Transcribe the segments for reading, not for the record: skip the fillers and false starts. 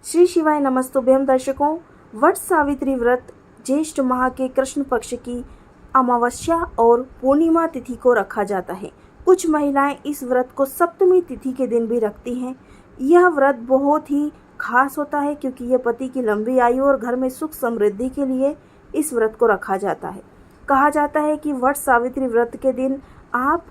श्री शिवाय नमस्तुभ्यम दर्शकों। वट सावित्री व्रत ज्येष्ठ माह के कृष्ण पक्ष की अमावस्या और पूर्णिमा तिथि को रखा जाता है। कुछ महिलाएं इस व्रत को सप्तमी तिथि के दिन भी रखती हैं। यह व्रत बहुत ही खास होता है क्योंकि यह पति की लंबी आयु और घर में सुख समृद्धि के लिए इस व्रत को रखा जाता है। कहा जाता है कि वट सावित्री व्रत के दिन आप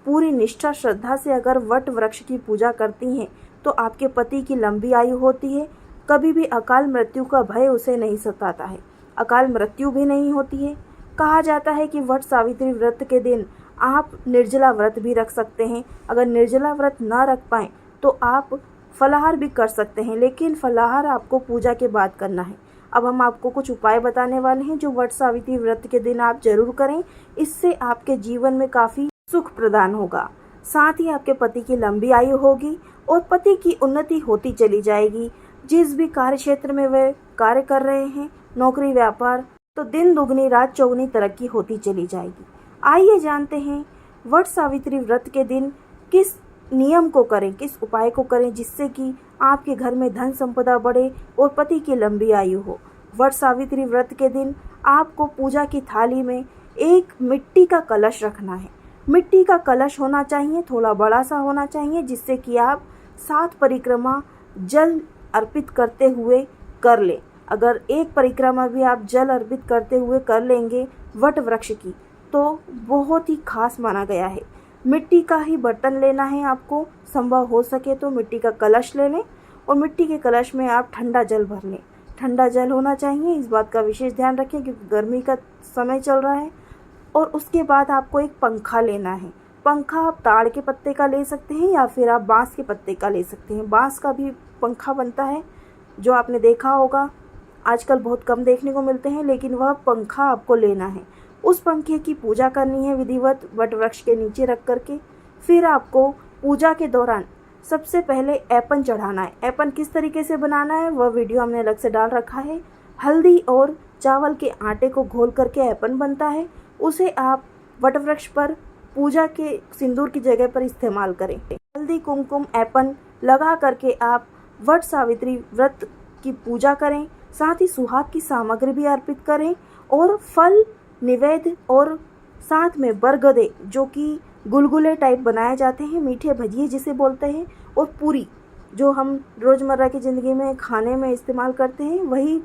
पूरी निष्ठा श्रद्धा से अगर वट वृक्ष की पूजा करती हैं तो आपके पति की लंबी आयु होती है। कभी भी अकाल मृत्यु का भय उसे नहीं सताता है, अकाल मृत्यु भी नहीं होती है। कहा जाता है कि वट सावित्री व्रत के दिन आप निर्जला व्रत भी रख सकते हैं। अगर निर्जला व्रत ना रख पाएँ तो आप फलाहार भी कर सकते हैं, लेकिन फलाहार आपको पूजा के बाद करना है। अब हम आपको कुछ उपाय बताने वाले हैं जो वट सावित्री व्रत के दिन आप जरूर करें। इससे आपके जीवन में काफ़ी सुख प्रदान होगा, साथ ही आपके पति की लंबी आयु होगी और पति की उन्नति होती चली जाएगी। जिस भी कार्य क्षेत्र में वे कार्य कर रहे हैं, नौकरी व्यापार, तो दिन दुगनी रात चौगुनी तरक्की होती चली जाएगी। आइए जानते हैं वट सावित्री व्रत के दिन किस नियम को करें, किस उपाय को करें जिससे कि आपके घर में धन संपदा बढ़े और पति की लंबी आयु हो। वट सावित्री व्रत के दिन आपको पूजा की थाली में एक मिट्टी का कलश रखना है। मिट्टी का कलश होना चाहिए, थोड़ा बड़ा सा होना चाहिए, जिससे कि आप 7 परिक्रमा जल अर्पित करते हुए कर लें। अगर एक परिक्रमा भी आप जल अर्पित करते हुए कर लेंगे वट वृक्ष की तो बहुत ही खास माना गया है। मिट्टी का ही बर्तन लेना है आपको, संभव हो सके तो मिट्टी का कलश ले लें और मिट्टी के कलश में आप ठंडा जल भर लें। ठंडा जल होना चाहिए, इस बात का विशेष ध्यान रखें क्योंकि गर्मी का समय चल रहा है। और उसके बाद आपको एक पंखा लेना है। पंखा आप ताड़ के पत्ते का ले सकते हैं या फिर आप बांस के पत्ते का ले सकते हैं। बांस का भी पंखा बनता है जो आपने देखा होगा, आजकल बहुत कम देखने को मिलते हैं, लेकिन वह पंखा आपको लेना है। उस पंखे की पूजा करनी है विधिवत वट वृक्ष के नीचे रख करके। फिर आपको पूजा के दौरान सबसे पहले ऐपन चढ़ाना है। ऐपन किस तरीके से बनाना है वह वीडियो हमने अलग से डाल रखा है। हल्दी और चावल के आटे को घोल करके ऐपन बनता है, उसे आप वट वृक्ष पर पूजा के सिंदूर की जगह पर इस्तेमाल करें। हल्दी कुमकुम ऐपन लगा करके आप वट सावित्री व्रत की पूजा करें, साथ ही सुहाग की सामग्री भी अर्पित करें और फल निवेद्य और साथ में बरगदे जो कि गुलगुले टाइप बनाए जाते हैं, मीठे भजिए जिसे बोलते हैं, और पूरी जो हम रोज़मर्रा की ज़िंदगी में खाने में इस्तेमाल करते हैं, वही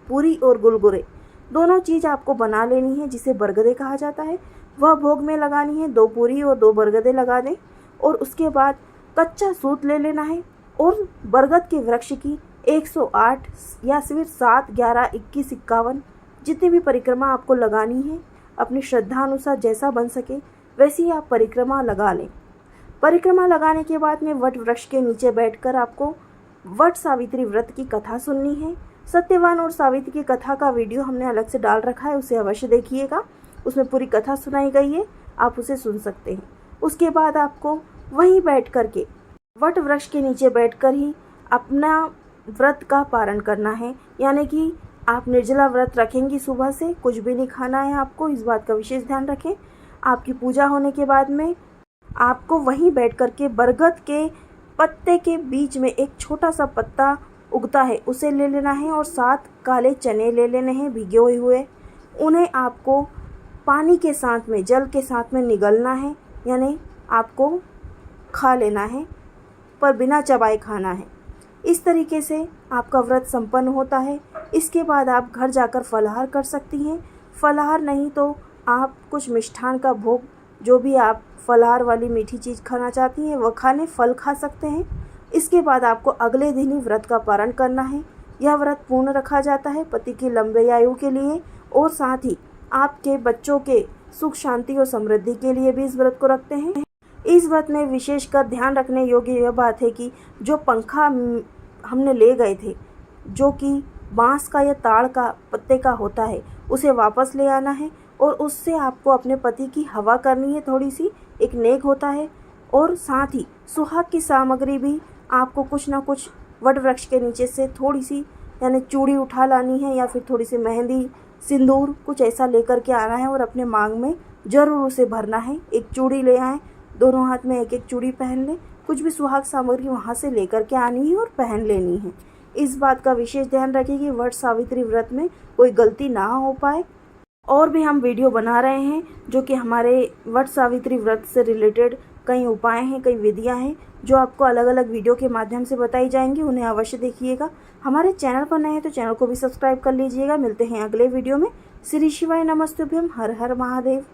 पूरी और गुलगुले दोनों चीज़ आपको बना लेनी है जिसे बरगदे कहा जाता है। वह भोग में लगानी है, 2 पूरी और 2 बरगदे लगा दें। और उसके बाद कच्चा सूत ले लेना है और बरगद के वृक्ष की 108 या फिर 7, 11, 21, 51 जितनी भी परिक्रमा आपको लगानी है, अपनी श्रद्धा अनुसार जैसा बन सके वैसी आप परिक्रमा लगा लें। परिक्रमा लगाने के बाद में वट वृक्ष के नीचे बैठकर आपको वट सावित्री व्रत की कथा सुननी है। सत्यवान और सावित्री की कथा का वीडियो हमने अलग से डाल रखा है, उसे अवश्य देखिएगा। उसमें पूरी कथा सुनाई गई है, आप उसे सुन सकते हैं। उसके बाद आपको वहीं बैठ कर के वट वृक्ष के नीचे बैठकर ही अपना व्रत का पारण करना है, यानी कि आप निर्जला व्रत रखेंगी। सुबह से कुछ भी नहीं खाना है आपको, इस बात का विशेष ध्यान रखें। आपकी पूजा होने के बाद में आपको वहीं बैठ कर के बरगद के पत्ते के बीच में एक छोटा सा पत्ता उगता है, उसे ले लेना है और 7 काले चने ले लेने हैं भिगे हुए। उन्हें आपको पानी के साथ में, जल के साथ में निगलना है, यानी आपको खा लेना है पर बिना चबाए खाना है। इस तरीके से आपका व्रत संपन्न होता है। इसके बाद आप घर जाकर फलाहार कर सकती हैं। फलाहार नहीं तो आप कुछ मिष्ठान का भोग, जो भी आप फलाहार वाली मीठी चीज़ खाना चाहती हैं वह खाने, फल खा सकते हैं। इसके बाद आपको अगले दिन ही व्रत का पारण करना है। यह व्रत पूर्ण रखा जाता है पति की लंबी आयु के लिए और साथ ही आपके बच्चों के सुख शांति और समृद्धि के लिए भी इस व्रत को रखते हैं। इस व्रत में विशेषकर ध्यान रखने योग्य यह बात है कि जो पंखा हमने ले गए थे, जो कि बांस का या ताड़ का पत्ते का होता है, उसे वापस ले आना है और उससे आपको अपने पति की हवा करनी है। थोड़ी सी एक नेक होता है। और साथ ही सुहाग की सामग्री भी आपको कुछ ना कुछ वट वृक्ष के नीचे से थोड़ी सी, यानी चूड़ी उठा लानी है या फिर थोड़ी सी मेहंदी, सिंदूर, कुछ ऐसा लेकर के आना है और अपने मांग में ज़रूर उसे भरना है। एक चूड़ी ले आएँ, दोनों हाथ में एक एक चूड़ी पहन लें। कुछ भी सुहाग सामग्री वहाँ से लेकर के आनी है और पहन लेनी है। इस बात का विशेष ध्यान रखें कि वट सावित्री व्रत में कोई गलती ना हो पाए। और भी हम वीडियो बना रहे हैं जो कि हमारे वट सावित्री व्रत से रिलेटेड कई उपाय हैं, कई विधियां हैं जो आपको अलग अलग वीडियो के माध्यम से बताई जाएंगी। उन्हें अवश्य देखिएगा। हमारे चैनल पर नए हैं तो चैनल को भी सब्सक्राइब कर लीजिएगा। मिलते हैं अगले वीडियो में। श्री शिवाय नमस्तुभ्यम। हर हर महादेव।